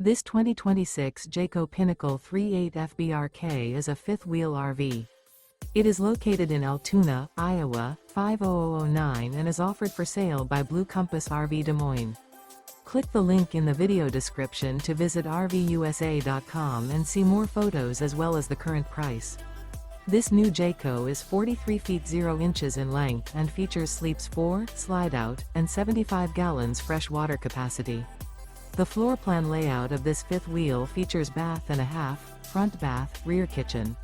This 2026 Jayco Pinnacle 38 FBRK is a fifth-wheel RV. It is located in Altoona, Iowa, 50009 and is offered for sale by Blue Compass RV Des Moines. Click the link in the video description to visit RVUSA.com and see more photos as well as the current price. This new Jayco is 43 feet 0 inches in length and features sleeps 4, slide-out, and 75 gallons fresh water capacity. The floor plan layout of this fifth wheel features bath and a half, front bath, rear kitchen.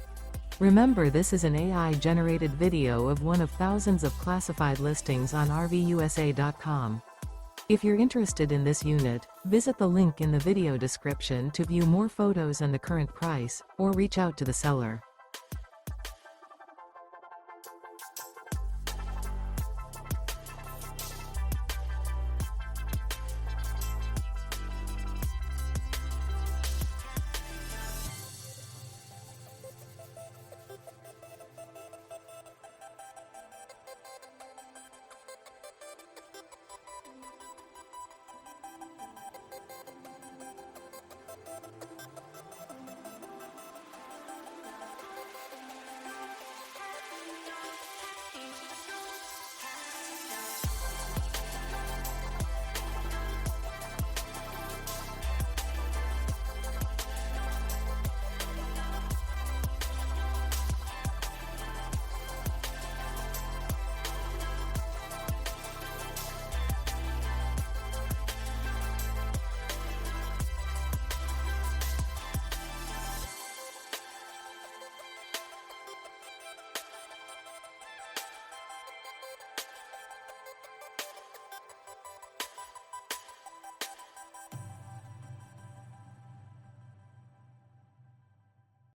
Remember, this is an AI-generated video of one of thousands of classified listings on RVUSA.com. If you're interested in this unit, visit the link in the video description to view more photos and the current price, or reach out to the seller.